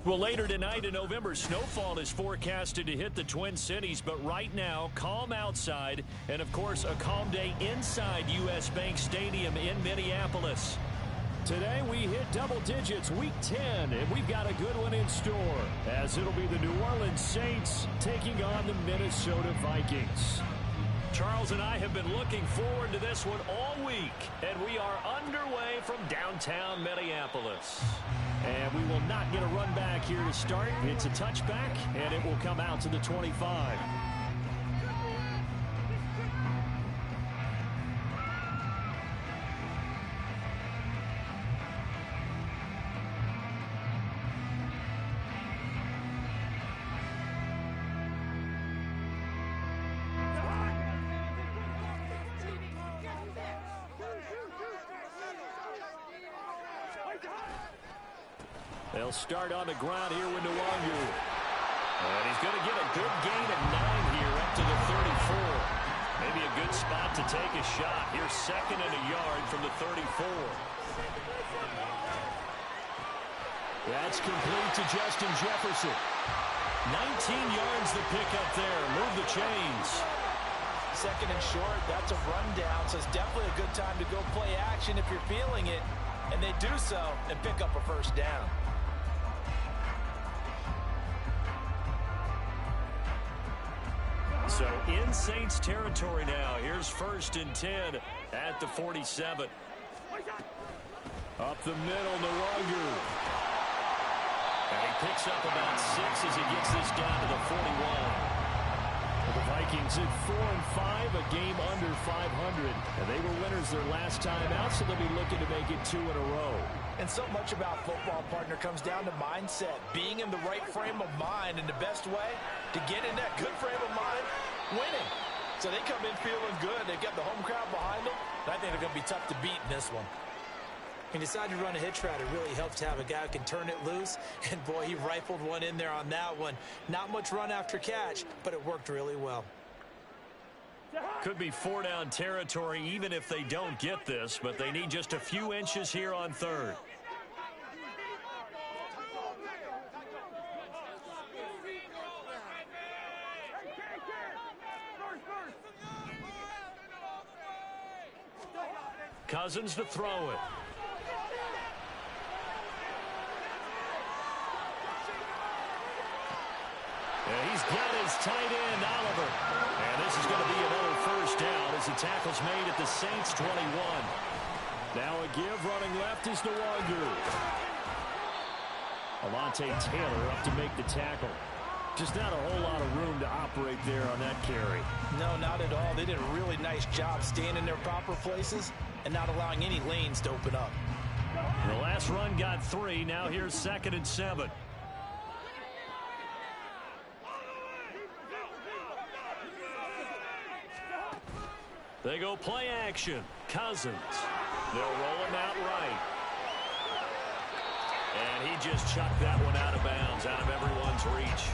Well, later tonight in November, snowfall is forecasted to hit the Twin Cities, but right now, calm outside, and of course, a calm day inside U.S. Bank Stadium in Minneapolis. Today, we hit double digits, week 10, and we've got a good one in store, as it'll be the New Orleans Saints taking on the Minnesota Vikings. Charles and I have been looking forward to this one all week, and we are underway from downtown Minneapolis. And we will not get a run back here to start. It's a touchback, and it will come out to the 25. They'll start on the ground here with Nwangu. And he's going to get a good gain of 9 here up to the 34. Maybe a good spot to take a shot. Here's second and a yard from the 34. That's complete to Justin Jefferson. 19 yards the pick up there. Move the chains. Second and short, that's a rundown, so it's definitely a good time to go play action if you're feeling it. And they do so and pick up a first down. So in Saints territory now. Here's first and 10 at the 47. Up the middle, Nwangu. And he picks up about 6 as he gets this down to the 41. The Vikings at 4-5, a game under 500. And they were winners their last time out, so they'll be looking to make it 2 in a row. And so much about football, partner, comes down to mindset. Being in the right frame of mind, and the best way to get in that good frame of mind, winning. So they come in feeling good. They've got the home crowd behind them. And I think they're going to be tough to beat in this one. He decided to run a hitch route. It really helps to have a guy who can turn it loose. And, boy, he rifled one in there on that one. Not much run after catch, but it worked really well. Could be 4-down territory even if they don't get this, but they need just a few inches here on third. Cousins to throw it. And he's got his tight end, Oliver. And this is going to be another first down as the tackle's made at the Saints 21. Now a give running left is Nwangu. Alontae Taylor up to make the tackle. Just not a whole lot of room to operate there on that carry. No, not at all. They did a really nice job staying in their proper places and not allowing any lanes to open up. The last run got 3. Now here's second and 7. They go play action. Cousins. They'll roll him out right. And he just chucked that one out of bounds, out of everyone's reach.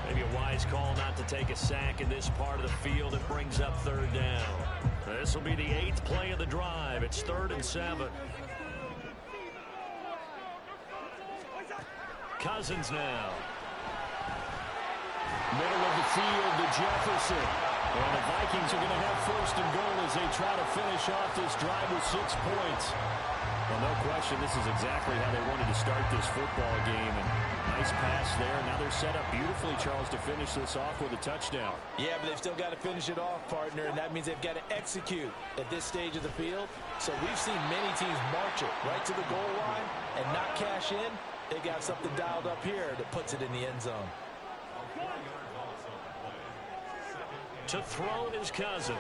Maybe a wise call not to take a sack in this part of the field. It brings up third down. This will be the 8th play of the drive. It's 3rd and 7. Cousins now. Middle of the field to Jefferson. And the Vikings are going to have first and goal as they try to finish off this drive with 6 points. Well, no question, this is exactly how they wanted to start this football game. And nice pass there. Now they're set up beautifully, Charles, to finish this off with a touchdown. Yeah, but they've still got to finish it off, partner, and that means they've got to execute at this stage of the field. So we've seen many teams march it right to the goal line and not cash in. They got something dialed up here that puts it in the end zone. To throw is Cousins.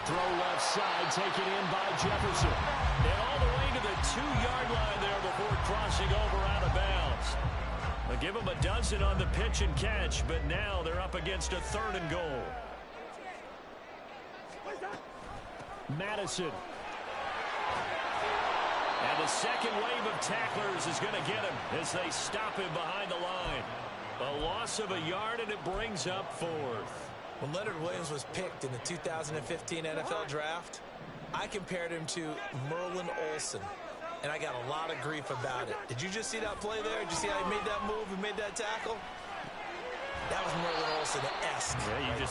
Throw left side, taken in by Jefferson. And all the way to the 2-yard line there before crossing over out of bounds. They'll give him a dozen on the pitch and catch, but now they're up against a 3rd and goal. Madison. And the second wave of tacklers is going to get him as they stop him behind the line. A loss of a yard, and it brings up 4th. When Leonard Williams was picked in the 2015 NFL Draft, I compared him to Merlin Olsen. and I got a lot of grief about it. Did you just see that play there? Did you see how he made that move and made that tackle? That was Merlin Olsen-esque.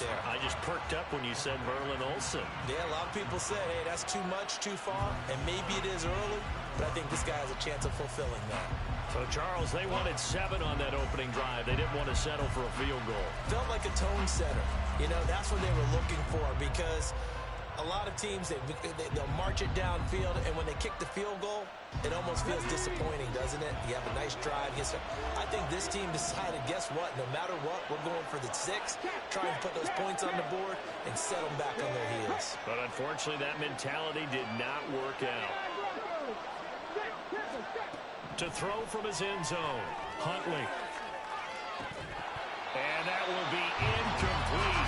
Yeah, I just perked up when you said Merlin Olsen. Yeah, a lot of people said, hey, that's too much, too far, and maybe it is early, but I think this guy has a chance of fulfilling that. So, Charles, they wanted 7 on that opening drive. They didn't want to settle for a field goal. Felt like a tone setter. You know, that's what they were looking for, because a lot of teams, they'll march it downfield, and when they kick the field goal, it almost feels disappointing, doesn't it? You have a nice drive. I think this team decided, guess what? No matter what, we're going for the 6, trying to put those points on the board and set them back on their heels. But unfortunately, that mentality did not work out. To throw from his end zone, Huntley. And that will be incomplete.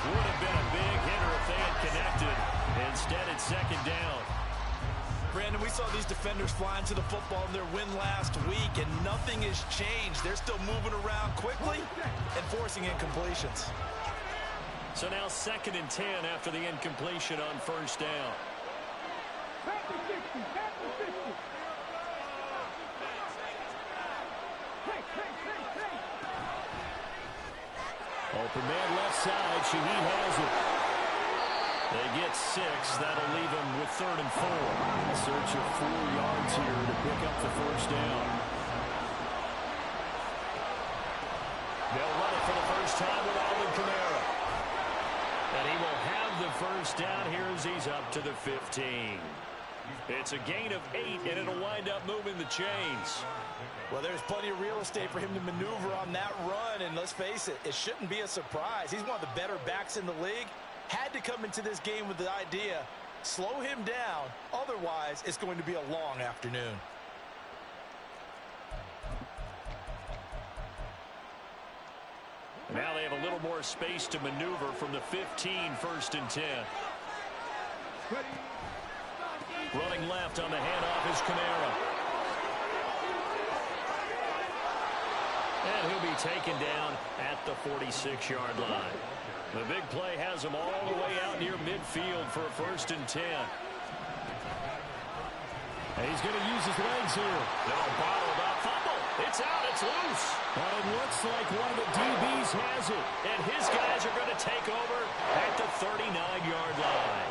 Would have been a big hitter if they had connected. Instead, it's second down. Brandon, we saw these defenders flying to the football in their win last week, and nothing has changed. They're still moving around quickly and forcing incompletions. So now 2nd and 10 after the incompletion on first down. Open man left side. Shaheed has it. They get 6. That'll leave them with 3rd and 4. A search of 4 yards here to pick up the first down. They'll run it for the first time with Alvin Kamara. And he will have the first down here as he's up to the 15. It's a gain of 8, and it'll wind up moving the chains. Well, there's plenty of real estate for him to maneuver on that run, and let's face it, it shouldn't be a surprise. He's one of the better backs in the league. Had to come into this game with the idea, slow him down, otherwise it's going to be a long afternoon. Now they have a little more space to maneuver from the 15, 1st and 10. Running left on the handoff is Kamara. And he'll be taken down at the 46-yard line. The big play has him all the way out near midfield for a 1st and 10. And he's going to use his legs here. No, bottled up. Fumble. It's out. It's loose. But it looks like one of the DBs has it. And his guys are going to take over at the 39-yard line.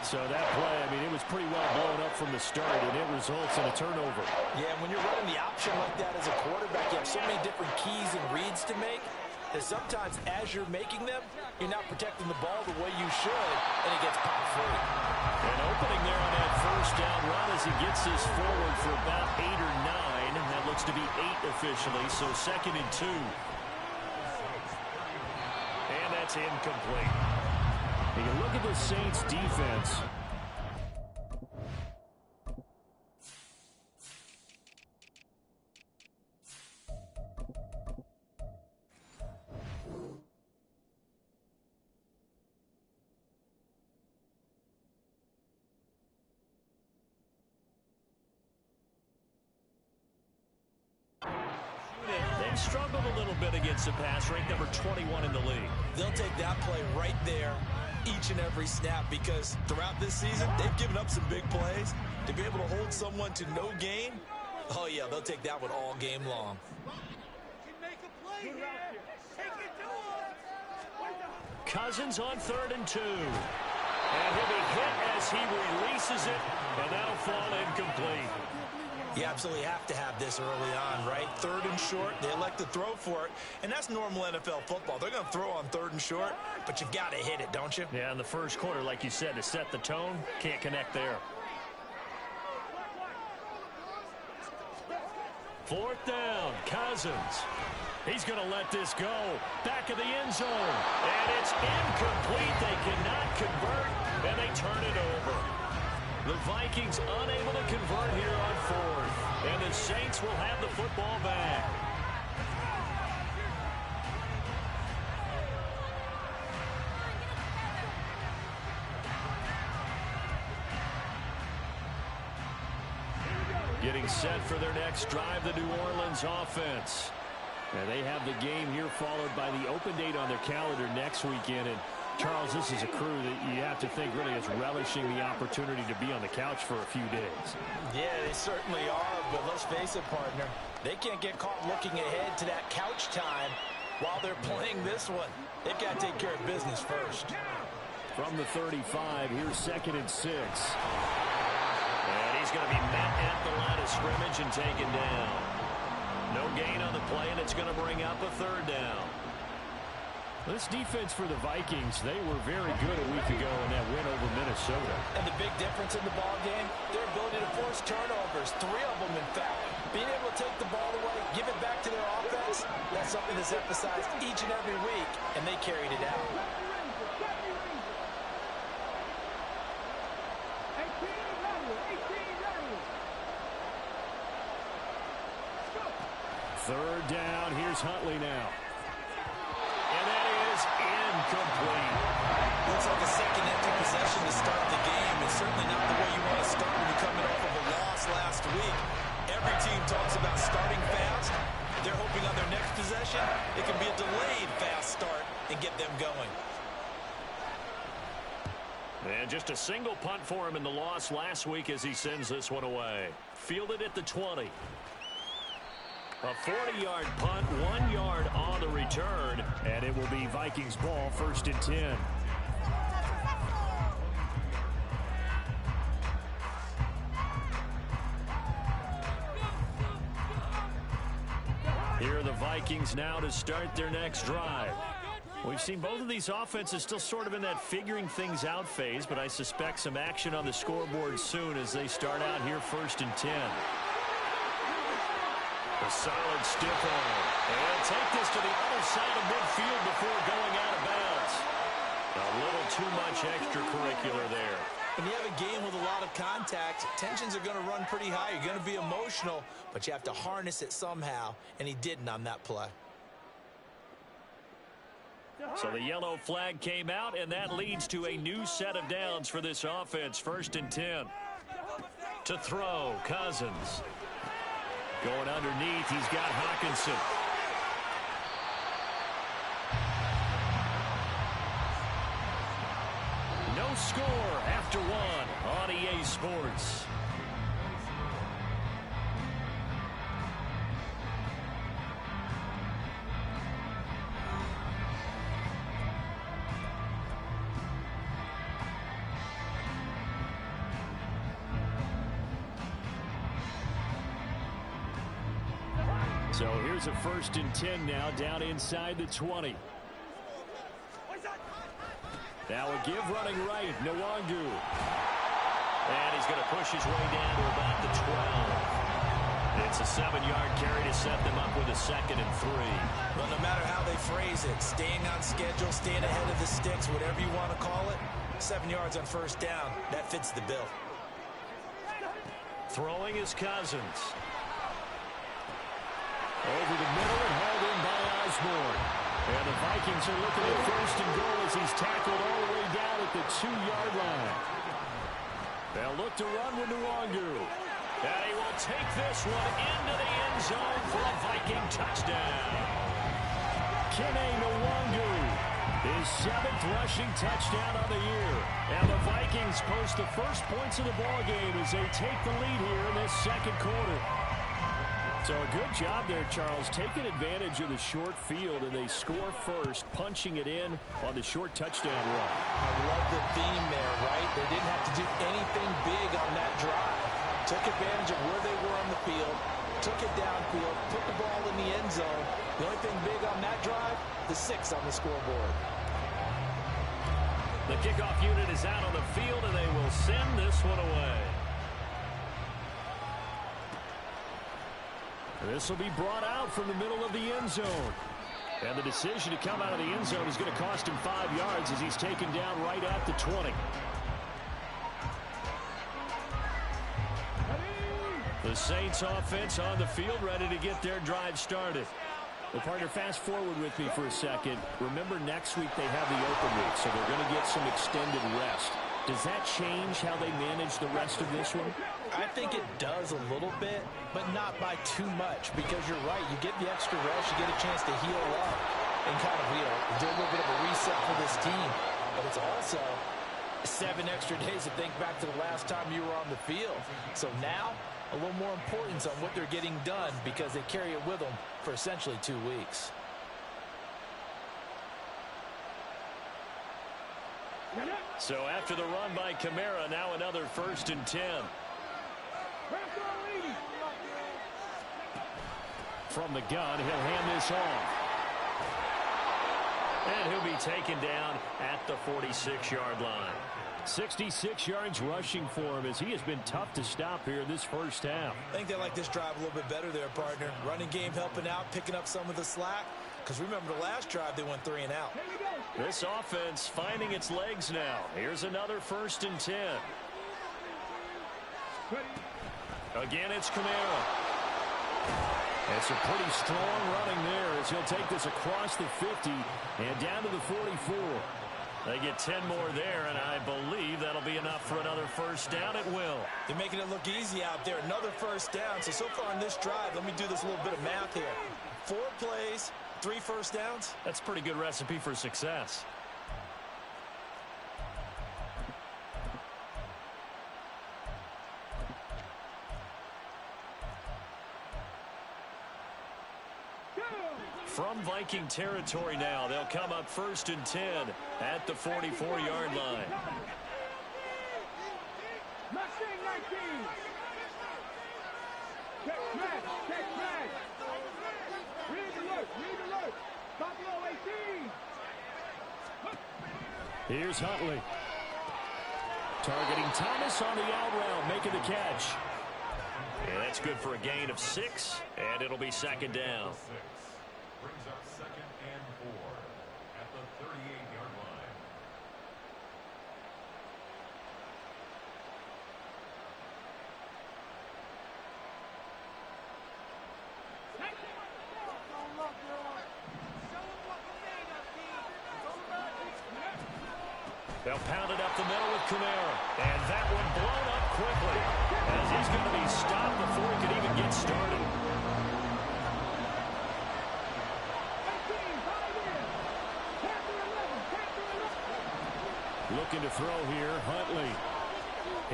So that play, I mean, it was pretty well blown up from the start, and it results in a turnover. Yeah, when you're running the option like that as a quarterback, you have so many different keys and reads to make that sometimes as you're making them, you're not protecting the ball the way you should, and it gets popped free. An opening there on that first down run as he gets this forward for about 8 or 9, and that looks to be 8 officially, so 2nd and 2. And that's incomplete. You can look at the Saints defense. They've struggled a little bit against the pass, ranked number 21 in the league. They'll take that play right there each and every snap, because throughout this season, they've given up some big plays. To be able to hold someone to no gain, oh yeah, they'll take that one all game long. Cousins on 3rd and 2. And he'll be hit as he releases it, and that'll fall incomplete. You absolutely have to have this early on, right? 3rd and short, they elect to throw for it, and that's normal NFL football. They're going to throw on 3rd and short, but you've got to hit it, don't you? Yeah, in the first quarter, like you said, to set the tone, can't connect there. 4th down, Cousins. He's going to let this go. Back of the end zone. And it's incomplete. They cannot convert, and they turn it over. The Vikings unable to convert here on 4th. And the Saints will have the football back. Getting set for their next drive, the New Orleans offense. And they have the game here followed by the open date on their calendar next weekend. And Charles, this is a crew that you have to think really is relishing the opportunity to be on the couch for a few days. Yeah, they certainly are, but let's face it, partner. They can't get caught looking ahead to that couch time while they're playing this one. They've got to take care of business first. From the 35, here's 2nd and 6. And he's going to be met at the line of scrimmage and taken down. No gain on the play, and it's going to bring up a 3rd down. This defense for the Vikings, they were very good a week ago in that win over Minnesota. And the big difference in the ball game, their ability to force turnovers, 3 of them in fact. Being able to take the ball away, give it back to their offense, that's something that's emphasized each and every week, and they carried it out. Third down, here's Huntley now. And that is incomplete. Looks like a second empty possession to start the game. It's certainly not the way you want to start when you're coming off of a loss last week. Every team talks about starting fast. They're hoping on their next possession, it can be a delayed fast start and get them going. And just a single punt for him in the loss last week as he sends this one away. Fielded at the 20. A 40-yard punt, 1 yard on the return, and it will be Vikings ball, 1st and 10. Here are the Vikings now to start their next drive. We've seen both of these offenses still sort of in that figuring things out phase, but I suspect some action on the scoreboard soon as they start out here 1st and 10. A solid stiff arm. And take this to the other side of midfield before going out of bounds. A little too much extracurricular there. When you have a game with a lot of contact, tensions are going to run pretty high. You're going to be emotional, but you have to harness it somehow, and he didn't on that play. So the yellow flag came out, and that leads to a new set of downs for this offense. 1st and 10. To throw, Cousins. Going underneath, he's got Hawkinson. No score after 1 on EA Sports. So here's a 1st and 10 now, down inside the 20. Now a give running right, Nwangu. And he's going to push his way down to about the 12. It's a 7-yard carry to set them up with a 2nd and 3. Well, no matter how they phrase it, staying on schedule, staying ahead of the sticks, whatever you want to call it, 7 yards on 1st down, that fits the bill. Throwing is Cousins. Over the middle and hauled in by Osborne. And the Vikings are looking at 1st and goal as he's tackled all the way down at the 2-yard line. They'll look to run with Nwangu. And he will take this one into the end zone for a Viking touchdown. Kene Nwangu, his 7th rushing touchdown on the year. And the Vikings post the first points of the ballgame as they take the lead here in this 2nd quarter. So a good job there, Charles, taking advantage of the short field, and they score first, punching it in on the short touchdown run. I love the theme there, right? They didn't have to do anything big on that drive. Took advantage of where they were on the field, took it downfield, put the ball in the end zone. The only thing big on that drive, the 6 on the scoreboard. The kickoff unit is out on the field, and they will send this one away. This will be brought out from the middle of the end zone. And the decision to come out of the end zone is going to cost him 5 yards as he's taken down right at the 20. The Saints offense on the field, ready to get their drive started. Well, partner, fast forward with me for a second. Remember, next week they have the open week, so they're going to get some extended rest. Does that change how they manage the rest of this one? I think it does a little bit, but not by too much, because you're right. You get the extra rest, you get a chance to heal up and kind of, do a little bit of a reset for this team. but it's also 7 extra days to think back to the last time you were on the field. So now, a little more importance on what they're getting done because they carry it with them for essentially 2 weeks. So after the run by Kamara, now another 1st and 10. From the gun, he'll hand this off. And he'll be taken down at the 46-yard line. 66 yards rushing for him as he has been tough to stop here this first half. I think they like this drive a little bit better there, partner. Running game helping out, picking up some of the slack. Because remember the last drive, they went 3 and out. This offense finding its legs now. Here's another 1st and 10. Again, it's Kamara. It's a pretty strong running there as he'll take this across the 50 and down to the 44. They get 10 more there, and I believe that'll be enough for another 1st down. It will. They're making it look easy out there. Another 1st down. So far on this drive, let me do this little bit of math here. 4 plays, 3 1st downs. That's a pretty good recipe for success. From Viking territory now, they'll come up 1st and 10 at the 44-yard line. Here's Huntley. Targeting Thomas on the out route, making the catch. And that's good for a gain of 6, and it'll be 2nd down. Brings up 2nd and 4 at the 38-yard line. They'll pound it up the middle with Kamara. And that one blown up quickly as he's going to be stopped before he could even get started. Looking to throw here, Huntley.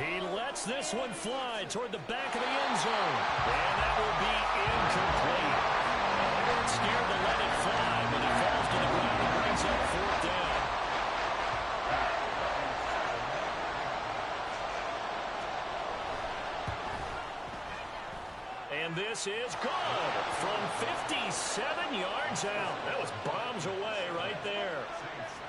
He lets this one fly toward the back of the end zone. And that will be incomplete. They weren't scared to let it fly, but he falls to the ground and brings up 4th down. And this is good from 57 yards out. That was bombs away right there.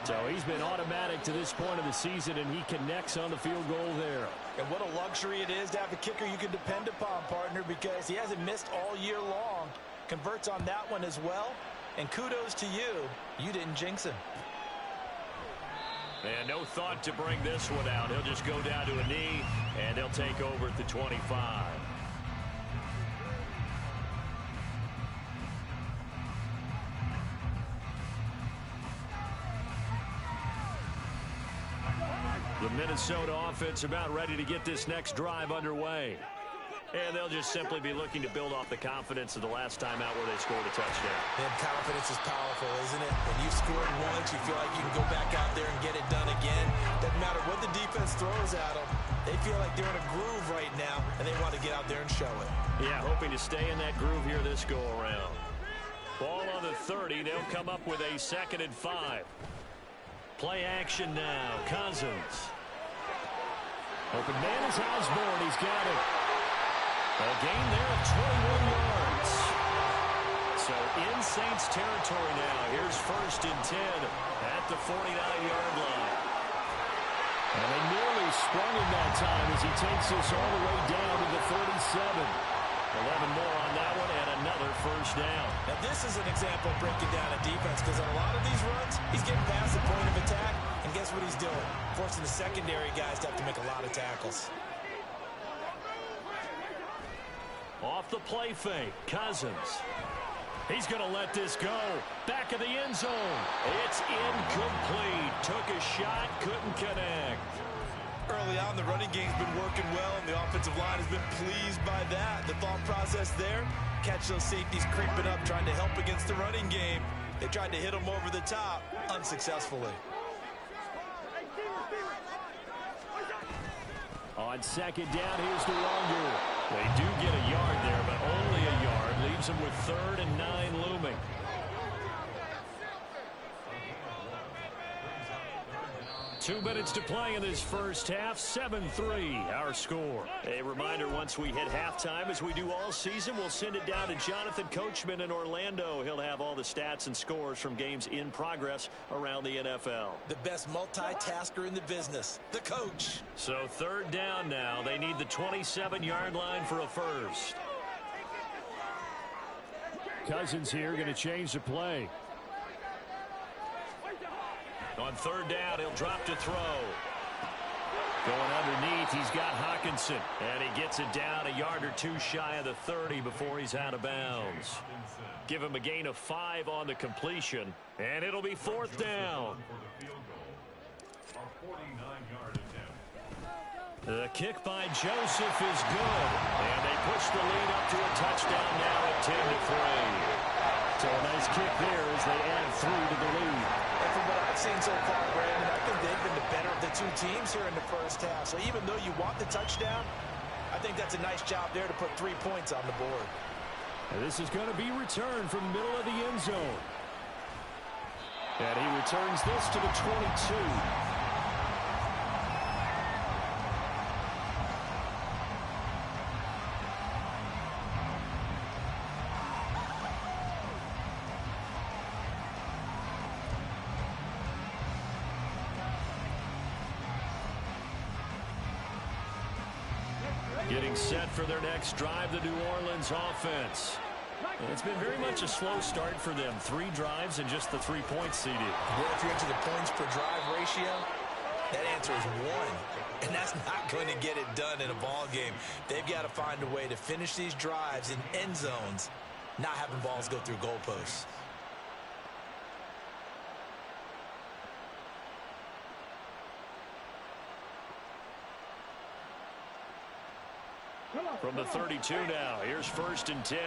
So he's been automatic to this point of the season, and he connects on the field goal there. And what a luxury it is to have a kicker you can depend upon, partner, because he hasn't missed all year long. Converts on that one as well. And kudos to you. You didn't jinx him. And no thought to bring this one out. He'll just go down to a knee, and they'll take over at the 25. The Minnesota offense about ready to get this next drive underway. And they'll just simply be looking to build off the confidence of the last time out where they scored a touchdown. And confidence is powerful, isn't it? When you scored once, you feel like you can go back out there and get it done again. Doesn't matter what the defense throws at them. They feel like they're in a groove right now, and they want to get out there and show it. Yeah, hoping to stay in that groove here this go-around. Ball on the 30. They'll come up with a 2nd and 5. Play action now. Cousins. Open man is Osborne. He's got it. A gain there of 21 yards. So in Saints territory now. Here's 1st and 10 at the 49-yard line. And they nearly sprung him that time as he takes this all the way down to the 37. 11 more on that one and another 1st down. Now this is an example of breaking down a defense because on a lot of these runs, he's getting past the point of attack, and guess what he's doing? Forcing the secondary guys to have to make a lot of tackles. Off the play fake, Cousins. He's going to let this go. Back of the end zone. It's incomplete. Took a shot, couldn't connect. Early on, the running game's been working well, and the offensive line has been pleased by that. The thought process there, catch those safeties creeping up, trying to help against the running game. They tried to hit them over the top, unsuccessfully. On second down, here's DeLonger. They do get a yard there, but only a yard. Leaves them with 3rd and 9 looming. Two minutes to play in this first half. 7-3, our score. A reminder, once we hit halftime, as we do all season, we'll send it down to Jonathan Coachman in Orlando. He'll have all the stats and scores from games in progress around the NFL. The best multitasker in the business, the coach. So 3rd down now. They need the 27-yard line for a first. Cousins here going to change the play. On 3rd down, he'll drop to throw. Going underneath, he's got Hawkinson. And he gets it down a yard or 2 shy of the 30 before he's out of bounds. Give him a gain of 5 on the completion. And it'll be 4th down. The kick by Joseph is good. And they push the lead up to a touchdown now at 10-3. So a nice kick there as they add 3 to the lead. And from what I've seen so far, Brandon, I think they've been the better of the 2 teams here in the first half. So even though you want the touchdown, I think that's a nice job there to put 3 points on the board. And this is going to be returned from the middle of the end zone. And he returns this to the 22. Getting set for their next drive, the New Orleans offense. And it's been very much a slow start for them. 3 drives and just the 3 points seeded. Well, if you're into the points per drive ratio, that answer is 1. And that's not going to get it done in a ball game. They've got to find a way to finish these drives in end zones, not having balls go through goalposts. From the 32 now, here's 1st and 10.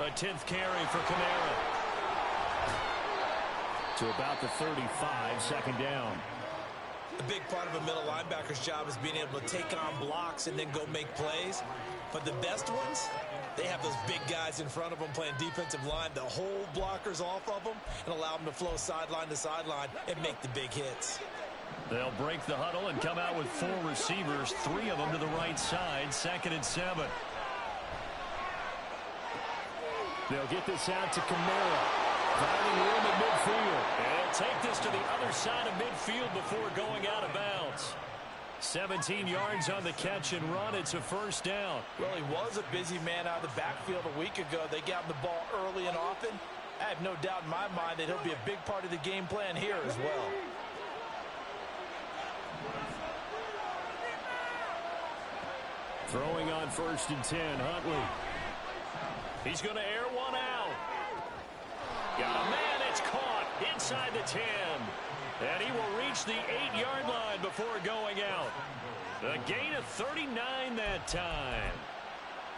A 10th carry for Kamara. To about the 35, 2nd down. A big part of a middle linebacker's job is being able to take on blocks and then go make plays. But the best ones, they have those big guys in front of them playing defensive line to hold blockers off of them and allow them to flow sideline to sideline and make the big hits. They'll break the huddle and come out with 4 receivers, 3 of them to the right side, 2nd and 7. They'll get this out to Kamara. Finding room at midfield. And he'll take this to the other side of midfield before going out of bounds. 17 yards on the catch and run. It's a 1st down. Well, he was a busy man out of the backfield a week ago. They got him the ball early and often. I have no doubt in my mind that he'll be a big part of the game plan here as well. Throwing on 1st and 10, Huntley. He's going to air one out. Got a man, it's caught inside the 10. And he will reach the 8-yard line before going out. A gain of 39 that time.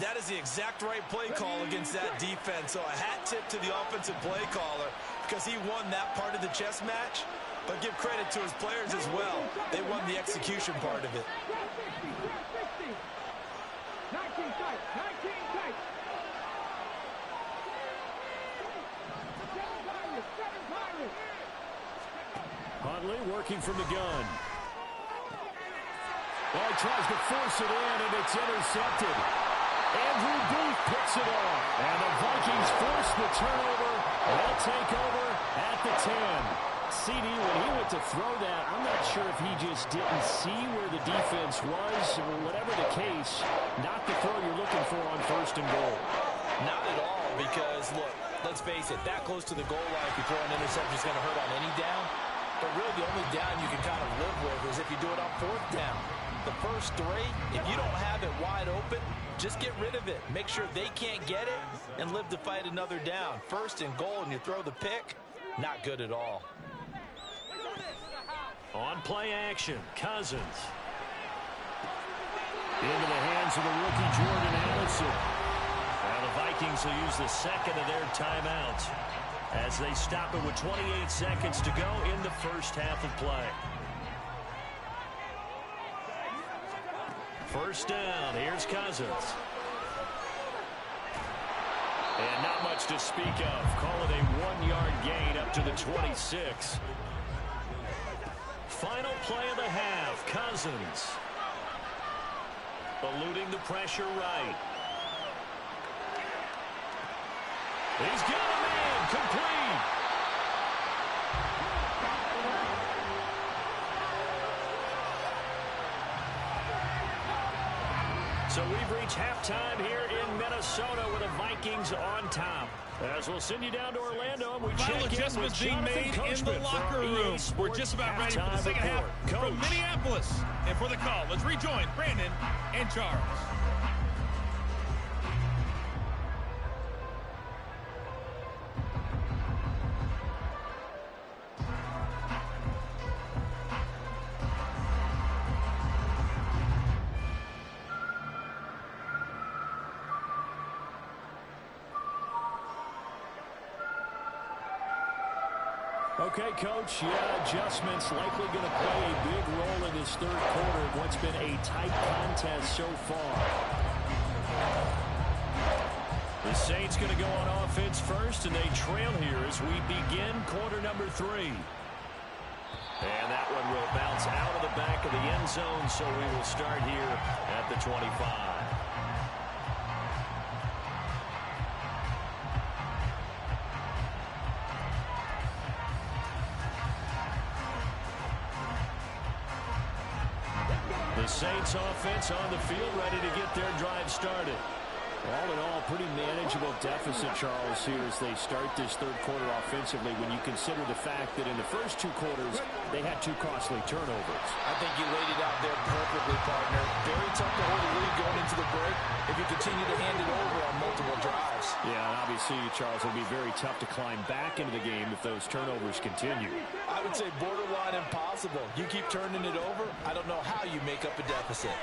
That is the exact right play call against that defense. So a hat tip to the offensive play caller because he won that part of the chess match. But give credit to his players as well. They won the execution part of it. Huntley working from the gun. Well, he tries to force it in, and it's intercepted. Andrew Booth picks it off. And the Vikings force the turnover. They'll take over at the 10. CD, when he went to throw that, I'm not sure if he just didn't see where the defense was. Whatever the case, not the throw you're looking for on 1st and goal. Not at all, because, look, let's face it, that close to the goal line if you throw an interception is going to hurt on any down. But really, the only down you can kind of live with is if you do it on 4th down. The first 3, if you don't have it wide open, just get rid of it. Make sure they can't get it and live to fight another down. 1st and goal, and you throw the pick, not good at all. On play action, Cousins. Into the hands of the rookie Jordan Addison. Now the Vikings will use the 2nd of their timeouts as they stop it with 28 seconds to go in the first half of play. First down. Here's Cousins. And not much to speak of. Call it a 1-yard gain up to the 26. Final play of the half. Cousins. Eluding the pressure right. He's got a man. Complete. So we've reached halftime here in Minnesota with the Vikings on top. As we'll send you down to Orlando, and we check adjustments being made in the locker room. We're just about ready for the second half from Minneapolis. And for the call, let's rejoin Brandon and Charles. Okay, Coach, adjustments likely going to play a big role in this third quarter of what's been a tight contest so far. The Saints going to go on offense first, and they trail here as we begin quarter number 3. And that one will bounce out of the back of the end zone, so we will start here at the 25. The Saints offense on the field, ready to get their drive started. All in all, pretty manageable deficit, Charles, here as they start this third quarter offensively when you consider the fact that in the first 2 quarters, they had 2 costly turnovers. I think you laid it out there perfectly, partner. Very tough to hold a lead going into the break if you continue to hand it over on multiple drives. Yeah, and obviously, Charles, it'll be very tough to climb back into the game if those turnovers continue. I would say borderline impossible. You keep turning it over, I don't know how you make up a deficit.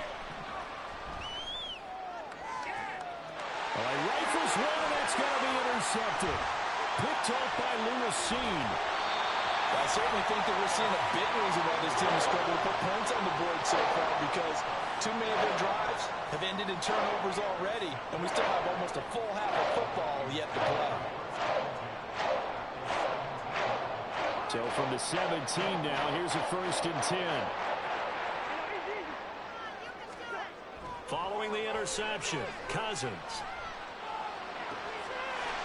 All right, rifles one, that's going to be intercepted. Picked off by Lewis Seen. I certainly think that we're seeing a big reason why this team has struggled to put points on the board so far, because too many of their drives have ended in turnovers already, and we still have almost a full half of football yet to play. So from the 17 now, here's a 1st and 10. Following the interception, Cousins.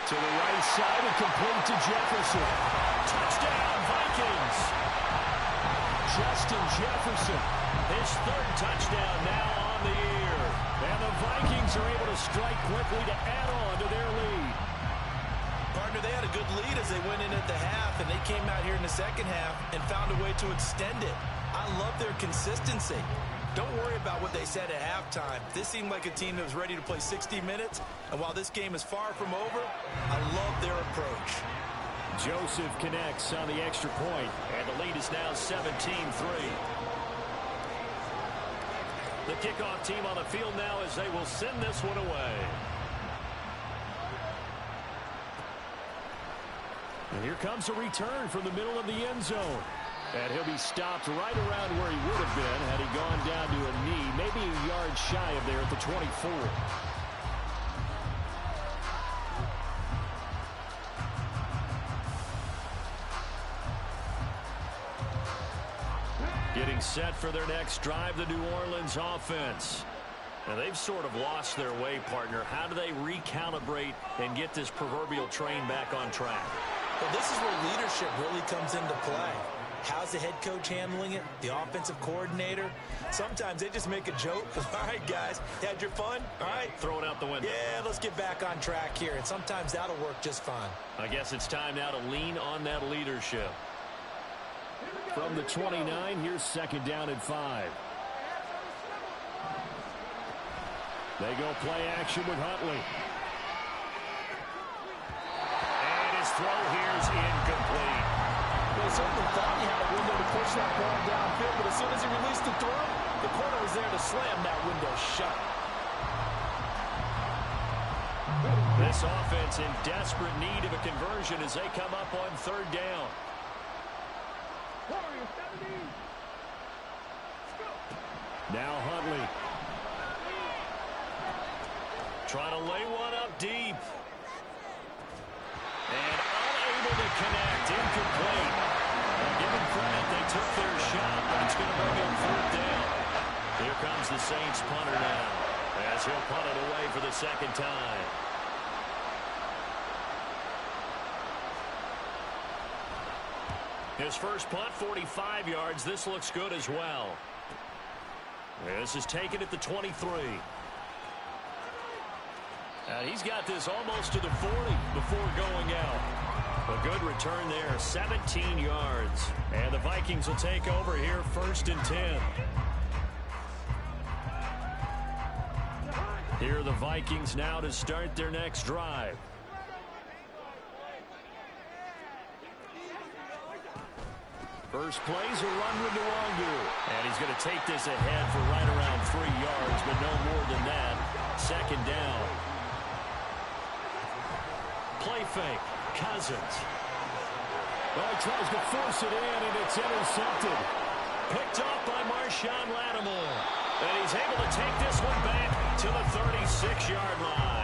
To the right side and complete to Jefferson. Touchdown, Vikings. Justin Jefferson, his 3rd touchdown now on the year. And the Vikings are able to strike quickly to add on to their lead. Partner, they had a good lead as they went in at the half, and they came out here in the second half and found a way to extend it. I love their consistency. Don't worry about what they said at halftime. This seemed like a team that was ready to play 60 minutes, and while this game is far from over, I love their approach. Joseph connects on the extra point, and the lead is now 17-3. The kickoff team on the field now as they will send this one away. And here comes a return from the middle of the end zone. And he'll be stopped right around where he would have been had he gone down to a knee, maybe a yard shy of there at the 24. Getting set for their next drive, the New Orleans offense. Now, they've sort of lost their way, partner. How do they recalibrate and get this proverbial train back on track? Well, this is where leadership really comes into play. How's the head coach handling it? The offensive coordinator? Sometimes they just make a joke. All right, guys, had your fun? All right. Throw it out the window. Yeah, let's get back on track here. And sometimes that'll work just fine. I guess it's time now to lean on that leadership. From the 29, here's 2nd down and 5. They go play action with Huntley. And his throw here is incomplete. Well, certainly thought he had a window to push that ball downfield, but as soon as he released the throw, the corner was there to slam that window shut. This offense in desperate need of a conversion as they come up on 3rd down. Now Huntley. Trying to lay one up deep. And unable to connect. Incomplete. Well, give them credit. They took their shot, but it's going to bring up 4th down. Here comes the Saints punter now, as he'll punt it away for the 2nd time. His first punt, 45 yards. This looks good as well. This is taken at the 23. And he's got this almost to the 40 before going out. A good return there, 17 yards. And the Vikings will take over here, 1st and 10. Here are the Vikings now to start their next drive. First play's a run with Nwangu. And he's going to take this ahead for right around 3 yards, but no more than that. 2nd down. Play fake. Cousins. Well, he tries to force it in, and it's intercepted. Picked off by Marshawn Lattimore. And he's able to take this one back to the 36-yard line.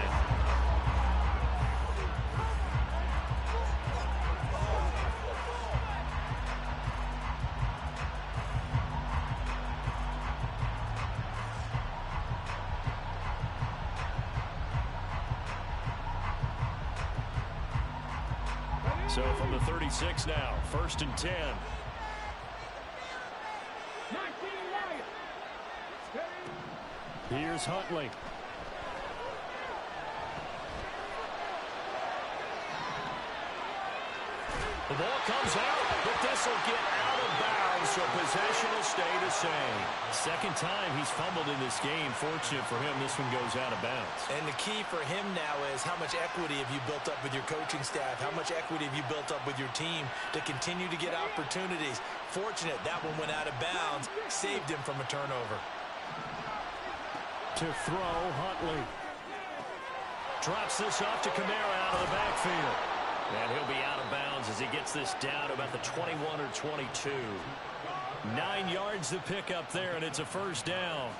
So from the 36 now, 1st and 10. Here's Huntley. The ball comes out, but this will get out of bounds, so possession will stay the same. 2nd time he's fumbled in this game. Fortunate for him, this one goes out of bounds. And the key for him now is how much equity have you built up with your coaching staff? How much equity have you built up with your team to continue to get opportunities? Fortunate that one went out of bounds, saved him from a turnover. To throw, Huntley. Drops this off to Kamara out of the backfield. And he'll be out of bounds as he gets this down to about the 21 or 22. 9 yards to pick up there, and it's a 1st down.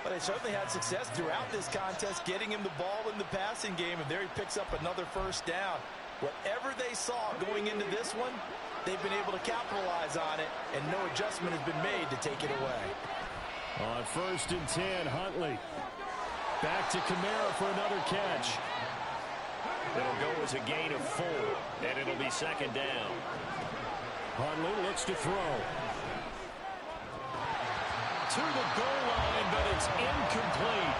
But they certainly had success throughout this contest, getting him the ball in the passing game, and there he picks up another 1st down. Whatever they saw going into this one, they've been able to capitalize on it, and no adjustment has been made to take it away. On 1st and 10, Huntley. Back to Kamara for another catch. It'll go as a gain of 4, and it'll be 2nd down. Huntley looks to throw. To the goal line, but it's incomplete.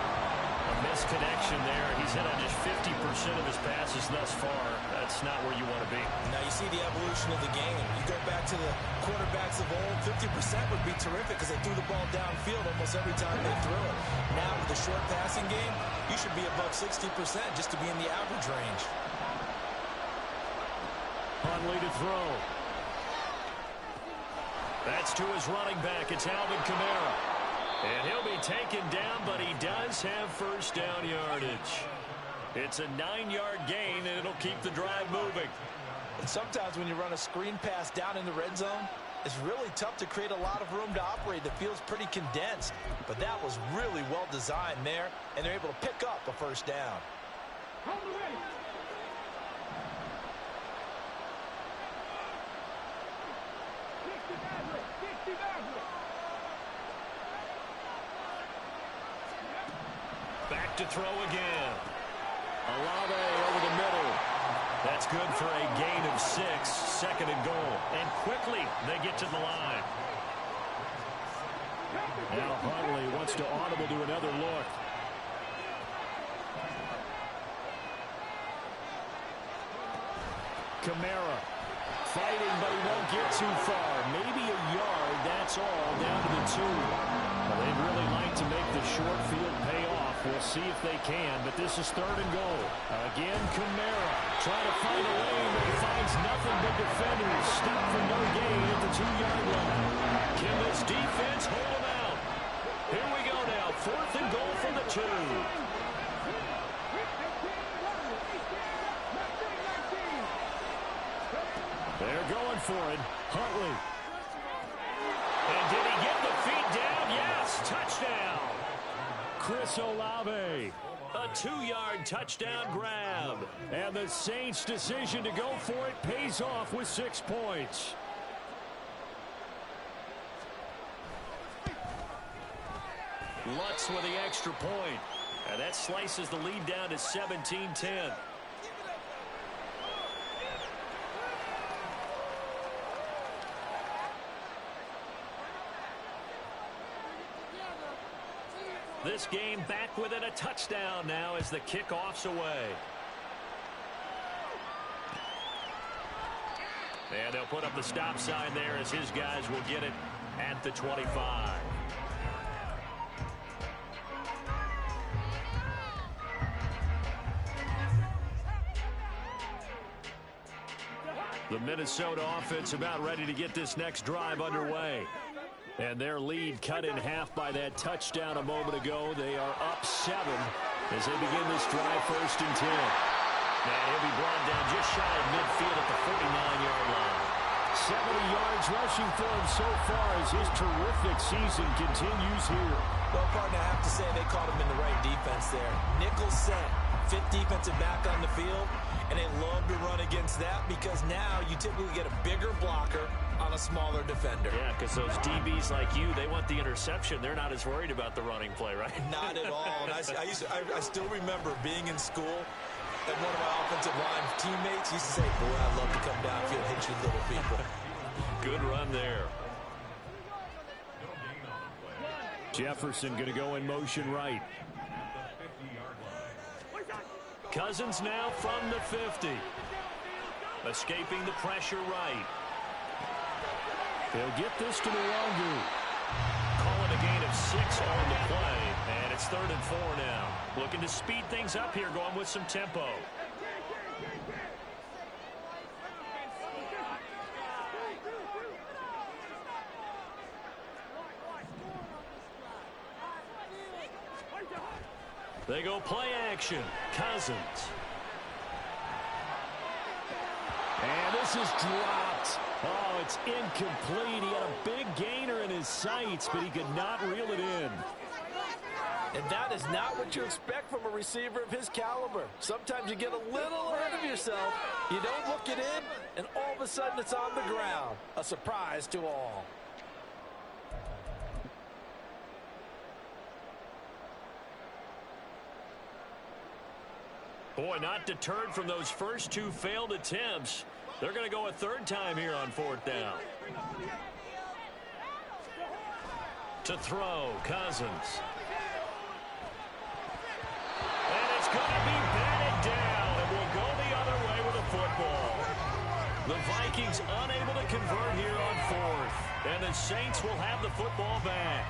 A misconnection there. He's hit on just 50% of his passes thus far. That's not where you want to be. Now you see the evolution of the game. You go back to the quarterbacks of old, 50% would be terrific because they threw the ball downfield almost every time they threw it. Now with the short passing game, you should be above 60% just to be in the average range. Huntley to throw. That's to his running back. It's Alvin Kamara. And he'll be taken down, but he does have 1st down yardage. It's a 9-yard gain, and it'll keep the drive moving. And sometimes when you run a screen pass down in the red zone, it's really tough to create a lot of room to operate. It feels pretty condensed. But that was really well designed there, and they're able to pick up a 1st down. Back to throw again. Olave over the middle. That's good for a gain of 6. 2nd and goal. And quickly they get to the line. Now Huntley wants to audible to another look. Kamara fighting, but he won't get too far. Maybe a yard, that's all, down to the 2. Well, they'd really like to make the short field pay off. We'll see if they can, but this is 3rd and goal. Again, Kamara trying to find a lane, but he finds nothing but defenders. Stop for no gain at the 2-yard line. Can this defense hold him out? Here we go now, 4th and goal from the 2. They're going for it. Huntley. And did he get the feet down? Yes, touchdown. Chris Olave. A 2-yard touchdown grab. And the Saints' decision to go for it pays off with 6 points. Lutz with the extra point. And that slices the lead down to 17-10. This game back within a touchdown now as the kickoff's away. And they'll put up the stop sign there as his guys will get it at the 25. The Minnesota offense about ready to get this next drive underway. And their lead cut in half by that touchdown a moment ago. They are up 7 as they begin this drive 1st and 10. And he'll be brought down just shy of midfield at the 49-yard line. 70 yards rushing for him so far as his terrific season continues here. Well, partner, I have to say they caught him in the right defense there. Nickel set, 5th defensive back on the field, and they love to run against that because now you typically get a bigger blocker on a smaller defender. Yeah, because those DBs like you, they want the interception. They're not as worried about the running play, right? Not at all. And I still remember being in school, and one of my offensive line teammates used to say, boy, I'd love to come downfield and hit you little people. Good run there. Jefferson going to go in motion right. Cousins now from the 50. Escaping the pressure right. They'll get this to Nwangu. Call it a gain of 6 on the play. And it's 3rd and 4 now. Looking to speed things up here, going with some tempo. They go play action. Cousins. And this is dropped. Oh, it's incomplete. He had a big gainer in his sights, but he could not reel it in. And that is not what you expect from a receiver of his caliber. Sometimes you get a little ahead of yourself. You don't look it in, and all of a sudden it's on the ground. A surprise to all. Boy, not deterred from those first 2 failed attempts. They're going to go a 3rd time here on 4th down. To throw, Cousins. And it's going to be batted down, and will go the other way with a football. The Vikings unable to convert here on 4th, and the Saints will have the football back.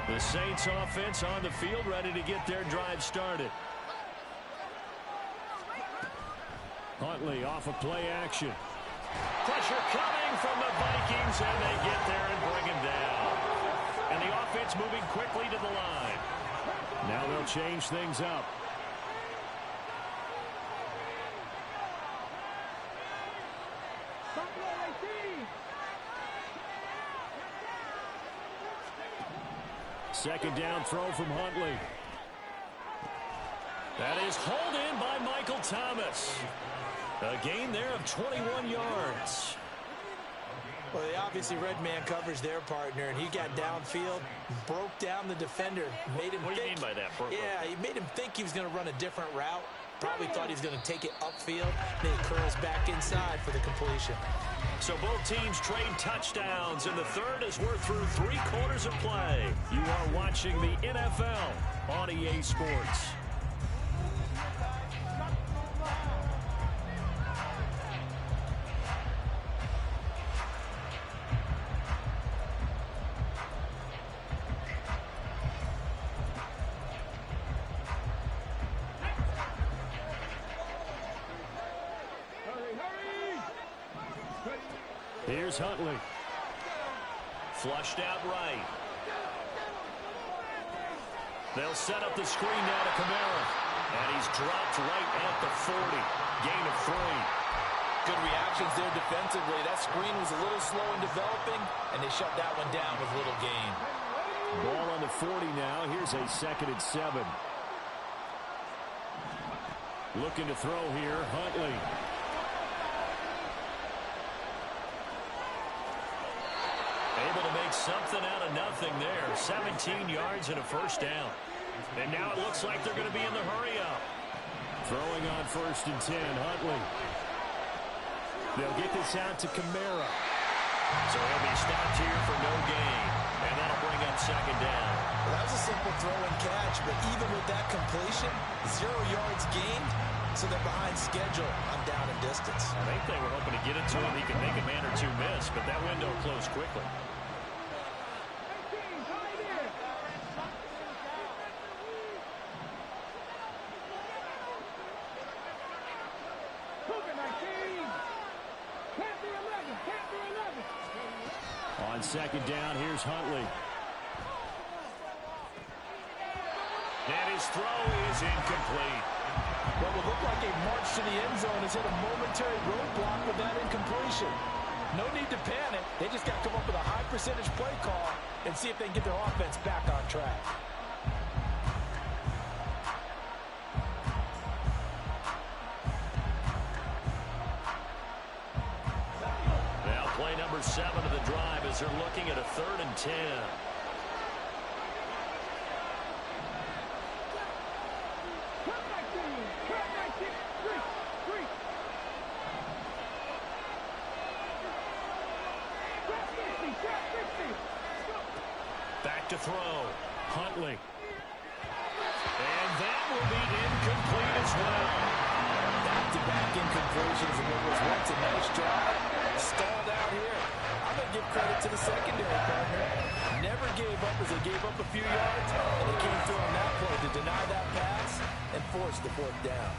The Saints offense on the field ready to get their drive started. Huntley off of play action. Pressure coming from the Vikings, and they get there and bring him down. And the offense moving quickly to the line. Now they'll change things up. Second down throw from Huntley. That is hauled in by Michael Thomas. A gain there of 21 yards. Well, they obviously red man coverage their partner, and he got downfield, broke down the defender, made him What do you mean by that, Brooklyn? Yeah, he made him think he was going to run a different route. Probably thought he was going to take it upfield. Then he curls back inside for the completion. So both teams trade touchdowns, and the third as we're through 3 quarters of play. You are watching the NFL on EA Sports. Here's Huntley. Flushed out right. They'll set up the screen now to Kamara. And he's dropped right at the 40. gain of 3. Good reactions there defensively. That screen was a little slow in developing, and they shut that one down with little gain. Ball on the 40 now. Here's a 2nd and 7. Looking to throw here, Huntley. Able to make something out of nothing there. 17 yards and a first down. And now it looks like they're going to be in the hurry-up. Throwing on 1st and 10, Huntley. They'll get this out to Kamara. So he'll be stopped here for no gain. And that'll bring up 2nd down. Well, that was a simple throw and catch, but even with that completion, 0 yards gained, so they're behind schedule on down and distance. I think they were hoping to get it to him. He could make a man or two miss, but that window closed quickly. On 2nd down, here's Huntley. And his throw is incomplete. What would look like a march to the end zone has hit a momentary roadblock with that incompletion. No need to panic. They just got to come up with a high percentage play call and see if they can get their offense back on track. Now play number 7 of the drive as they're looking at a 3rd and 10. Back to throw. Huntley. And that will be incomplete as well. Back-to-back incompletions in what was once a nice drive. Stalled out here. I'm going to give credit to the secondary partner. Never gave up as they gave up a few yards, and they came through on that play to deny that pass and force the 4th down.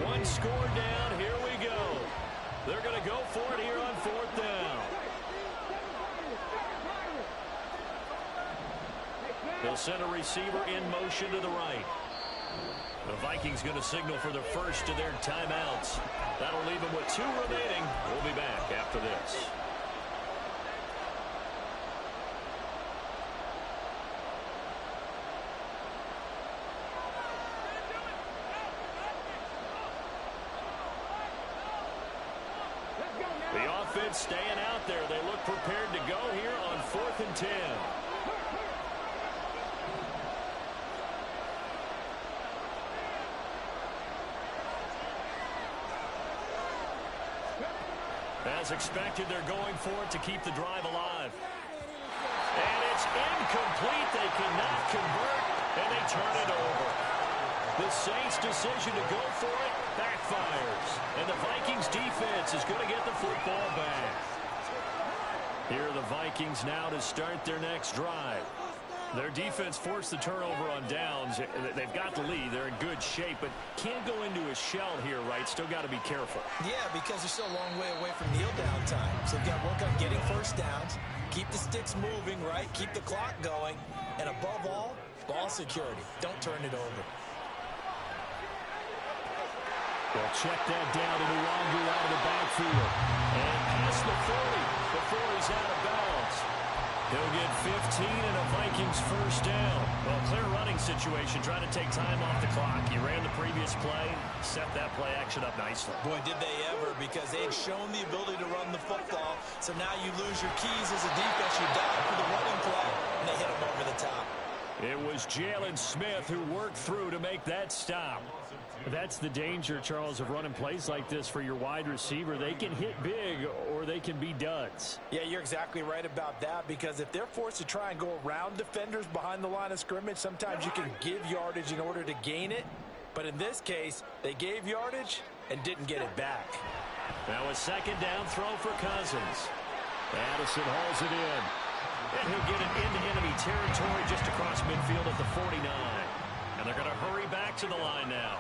One score down. Here we go. They're going to go for it here on 4th down. They'll send a receiver in motion to the right. The Vikings going to signal for the first of their timeouts. That'll leave them with 2 remaining. We'll be back after this. The offense staying out there. They look prepared to go here on 4th and 10. As expected, they're going for it to keep the drive alive. And it's incomplete. They cannot convert, and they turn it over. The Saints' decision to go for it backfires. And the Vikings defense is going to get the football back. Here are the Vikings now to start their next drive. Their defense forced the turnover on downs. They've got the lead. They're in good shape, but can't go into a shell here, right? Still got to be careful. Yeah, because they're still a long way away from kneel down time. So they've got to work on getting first downs, keep the sticks moving, right? Keep the clock going, and above all, ball security. Don't turn it over. They'll check that down to Nwangu out of the backfield. And past the 40 before he's out of bounds. He'll get 15 and a Vikings first down. Well, clear running situation, trying to take time off the clock. He ran the previous play, set that play action up nicely. Boy, did they ever, because they had shown the ability to run the football. So now you lose your keys as a defense. You dive for the running play, and they hit him over the top. It was Jalen Smith who worked through to make that stop. That's the danger, Charles, of running plays like this for your wide receiver. They can hit big or they can be duds. Yeah, you're exactly right about that, because if they're forced to try and go around defenders behind the line of scrimmage, sometimes you can give yardage in order to gain it. But in this case, they gave yardage and didn't get it back. Now a second down throw for Cousins. Addison hauls it in. And he'll get it into enemy territory just across midfield at the 49. And they're going to hurry back to the line now.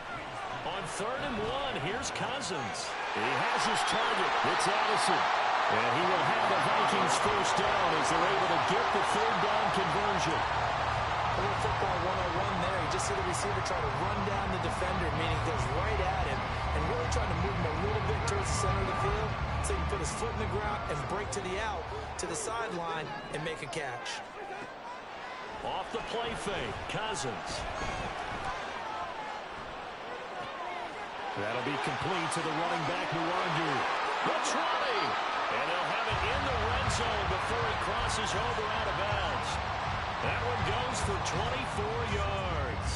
On 3rd and 1, here's Cousins. He has his target. It's Addison. And he will have the Vikings first down as they're able to get the 3rd down conversion. A little football 101 there. You just see the receiver try to run down the defender, meaning he goes right at him and really trying to move him a little bit towards the center of the field so he can put his foot in the ground and break to the out, to the sideline, and make a catch. Off the play fake, Cousins. That'll be complete to the running back, Nwangu. Looks running. And they'll have it in the red zone before he crosses over out of bounds. That one goes for 24 yards.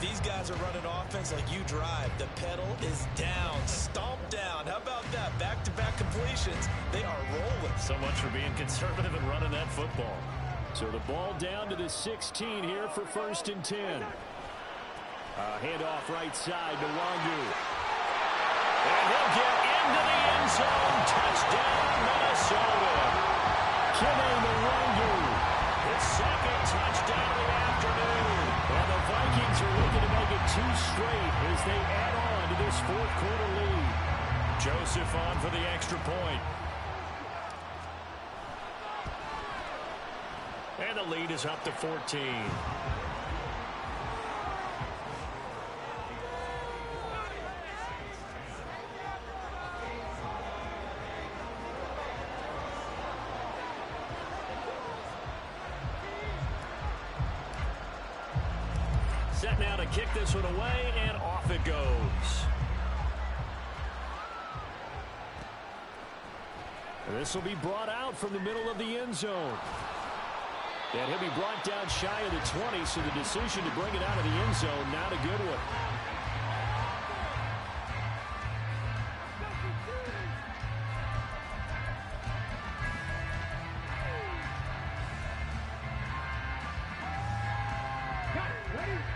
These guys are running offense like you drive. The pedal is down, stomped down. How about that? Back-to-back completions. They are rolling. So much for being conservative and running that football. So the ball down to the 16 here for 1st and 10. Handoff right side to Nwangu. And he'll get into the end zone. Touchdown, Minnesota. Nwangu. His 2nd touchdown of the afternoon. And the Vikings are looking to make it 2 straight as they add on to this 4th quarter lead. Joseph on for the extra point. And the lead is up to 14. Set now to kick this one away, and off it goes. This will be brought out from the middle of the end zone. And he'll be brought down shy of the 20, so the decision to bring it out of the end zone, not a good one.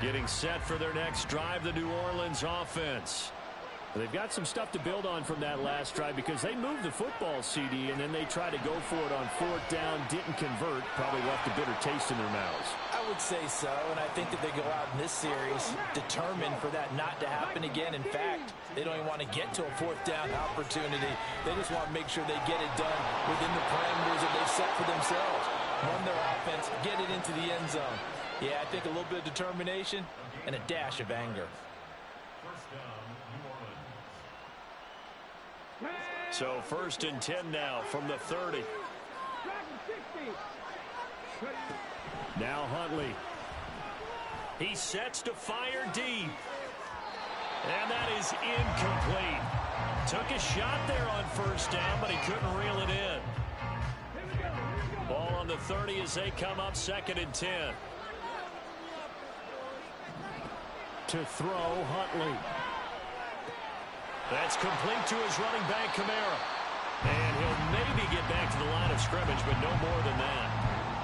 Getting set for their next drive, the New Orleans offense. They've got some stuff to build on from that last drive because they moved the football, CD, and then they tried to go for it on 4th down, didn't convert, probably left a bitter taste in their mouths. I would say so, and I think that they go out in this series determined for that not to happen again. In fact, they don't even want to get to a 4th down opportunity. They just want to make sure they get it done within the parameters that they've set for themselves. Run their offense, get it into the end zone. Yeah, I think a little bit of determination and a dash of anger. So 1st and 10 now from the 30. Now Huntley. He sets to fire deep. And that is incomplete. Took a shot there on 1st down, but he couldn't reel it in. Ball on the 30 as they come up 2nd and 10. To throw, Huntley. That's complete to his running back, Kamara. And he'll maybe get back to the line of scrimmage, but no more than that.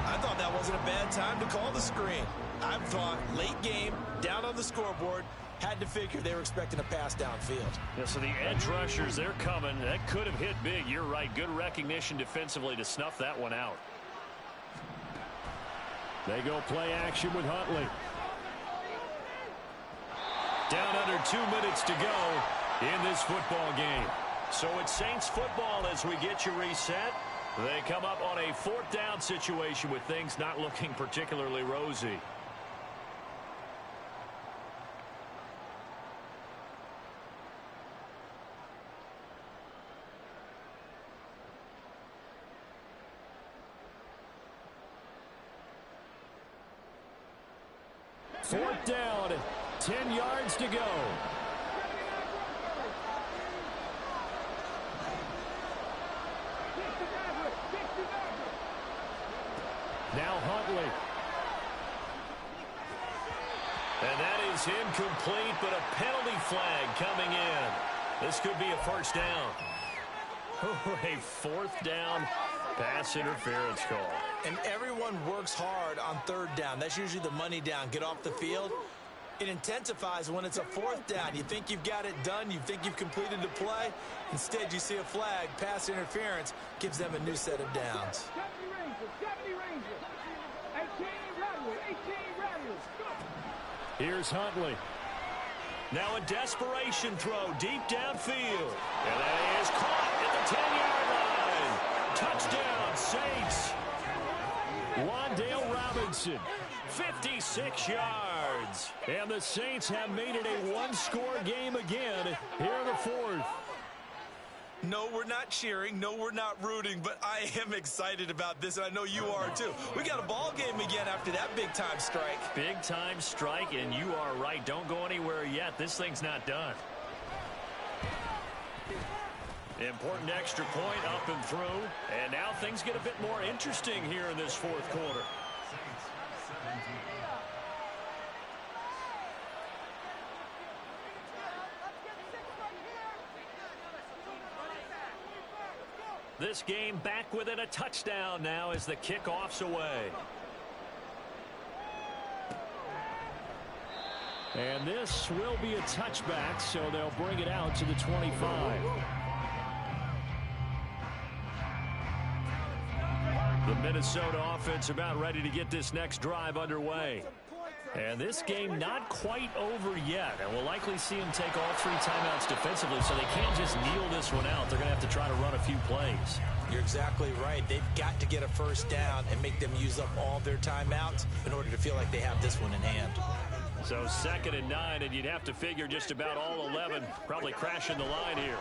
I thought that wasn't a bad time to call the screen. I thought late game, down on the scoreboard, had to figure they were expecting a pass downfield. Yeah, so the edge rushers, they're coming. That could have hit big. You're right. Good recognition defensively to snuff that one out. They go play action with Huntley. Down under 2 minutes to go in this football game. So it's Saints football as we get you reset. They come up on a 4th down situation with things not looking particularly rosy. Fourth down, 10 yards to go. Now Huntley. And that is incomplete, but a penalty flag coming in. This could be a first down. A 4th down pass interference call. And everyone works hard on 3rd down. That's usually the money down. Get off the field. It intensifies when it's a 4th down. You think you've got it done. You think you've completed the play. Instead, you see a flag. Pass interference gives them a new set of downs. Here's Huntley. Now a desperation throw deep downfield. And that is caught at the 10-yard line. Touchdown, Saints. Wan'Dale Robinson, 56 yards. And the Saints have made it a one-score game again here in the fourth. No, we're not cheering. No, we're not rooting, but I am excited about this, and I know you are too. We got a ball game again after that big-time strike. Big-time strike, and you are right. Don't go anywhere yet. This thing's not done. Important extra point up and through, and now things get a bit more interesting here in this fourth quarter. This game back within a touchdown now as the kickoff's away. And this will be a touchback, so they'll bring it out to the 25. The Minnesota offense about ready to get this next drive underway. And this game not quite over yet. And we'll likely see them take all 3 timeouts defensively, so they can't just kneel this one out. They're going to have to try to run a few plays. You're exactly right. They've got to get a first down and make them use up all their timeouts in order to feel like they have this one in hand. So 2nd and 9, and you'd have to figure just about all 11 probably crashing the line here.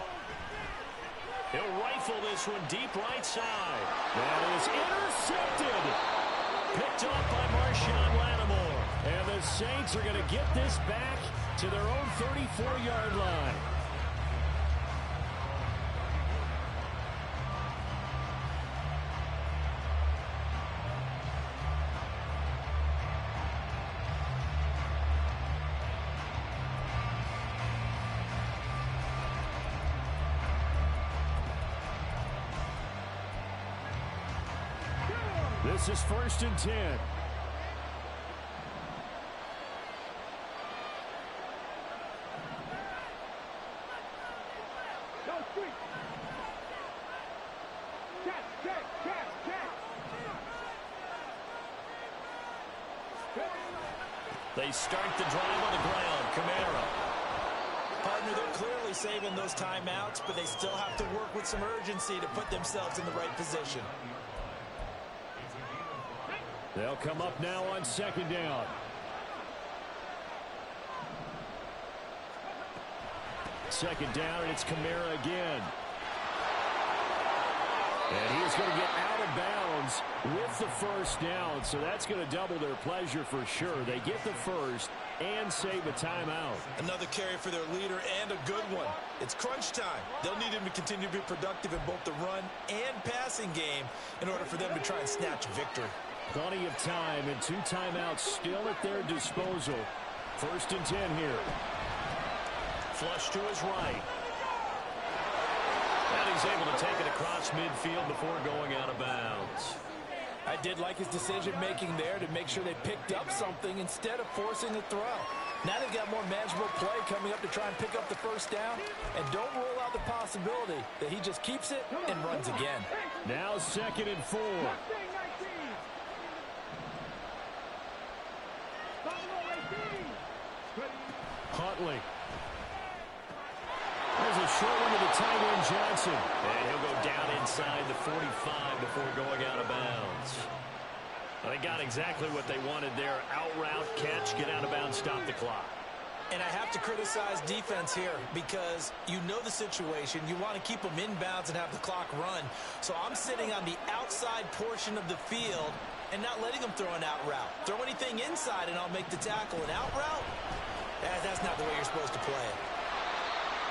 He'll rifle this one deep right side. That is intercepted. Picked up by Marshawn Lattimore. And the Saints are going to get this back to their own 34-yard line. This is 1st and 10. They start the drive on the ground. Kamara. Partner, they're clearly saving those timeouts, but they still have to work with some urgency to put themselves in the right position. They'll come up now on 2nd down. Second down, and it's Kamara again. And he is going to get out of bounds with the first down, so that's going to double their pleasure for sure. They get the first and save a timeout. Another carry for their leader, and a good one. It's crunch time. They'll need him to continue to be productive in both the run and passing game in order for them to try and snatch a victory. Plenty of time and 2 timeouts still at their disposal. 1st and 10 here. Flush to his right. And he's able to take it across midfield before going out of bounds. I did like his decision-making there to make sure they picked up something instead of forcing the throw. Now they've got more manageable play coming up to try and pick up the first down. And don't rule out the possibility that he just keeps it and runs again. Now 2nd and 4. Huntley. There's a short one to the tight end, Johnson. And he'll go down inside the 45 before going out of bounds. Well, they got exactly what they wanted there. Out route, catch, get out of bounds, stop the clock. And I have to criticize defense here because you know the situation. You want to keep them inbounds and have the clock run. So I'm sitting on the outside portion of the field and not letting them throw an out route. Throw anything inside and I'll make the tackle. An out route? That's not the way you're supposed to play it.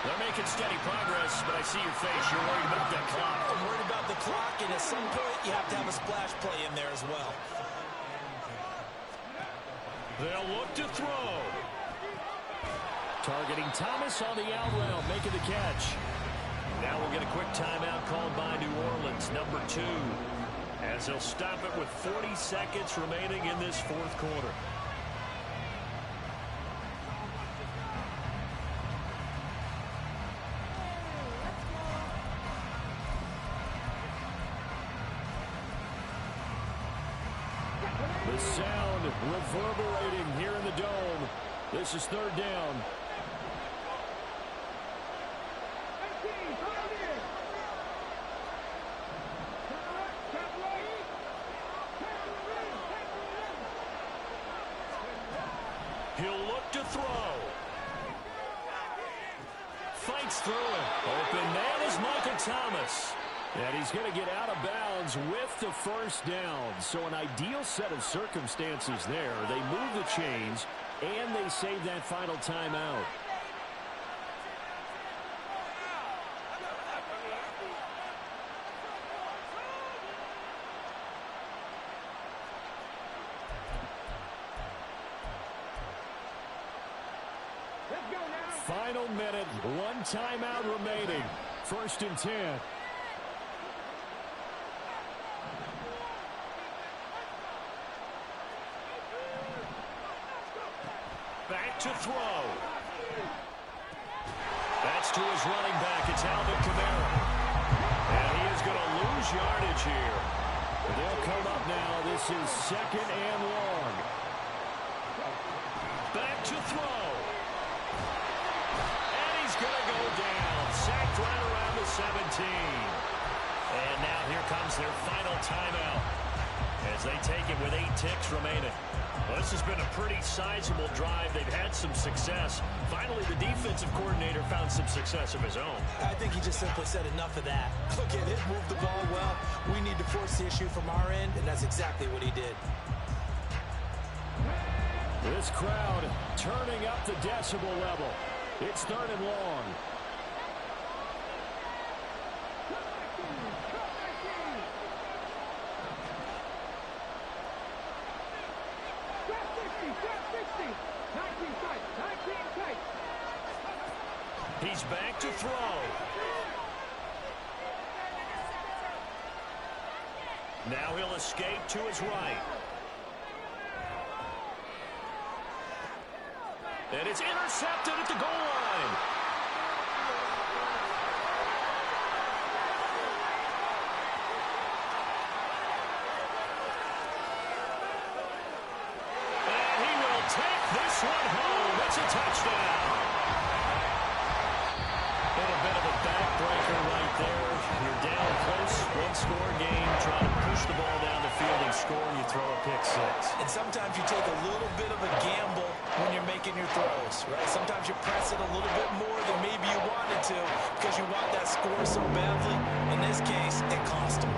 They're making steady progress, but I see your face. You're worried about that clock. I'm worried about the clock, and at some point, you have to have a splash play in there as well. They'll look to throw. Targeting Thomas on the out route, making the catch. Now we'll get a quick timeout called by New Orleans, number 2, as they'll stop it with 40 seconds remaining in this fourth quarter. The sound sound reverberating here in the dome. This is third down. He'll look to throw. Fights through it. Open man is Michael Thomas. And he's going to get out of bounds with the first down. So an ideal set of circumstances there. They move the chains, and they save that final timeout. Final minute, one timeout remaining. 1st and 10. Back to throw. That's to his running back. It's Alvin Kamara. And he is going to lose yardage here. They'll come up now. This is 2nd and long. Back to throw. Going to go down. Sacked right around the 17. And now here comes their final timeout as they take it with 8 ticks remaining. Well, this has been a pretty sizable drive. They've had some success. Finally, the defensive coordinator found some success of his own. I think he just simply said enough of that. Look at it, move the ball well. We need to force the issue from our end, and that's exactly what he did. This crowd turning up the decibel level. It's 3rd and long. He's back to throw. Now he'll escape to his right. And it's intercepted at the goal line. And he will take this one home. It's a touchdown. And a bit of a backbreaker right there. You're down close, one-score game, trying to push the ball down the field and score, and you throw a pick six. And sometimes you take a little bit of a gamble when you're making your throws, right? Sometimes you press it a little bit more than maybe you wanted to because you want that score so badly. In this case, it cost him.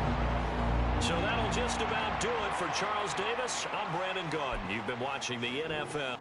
So that'll just about do it for Charles Davis. I'm Brandon Gaudin. You've been watching the NFL.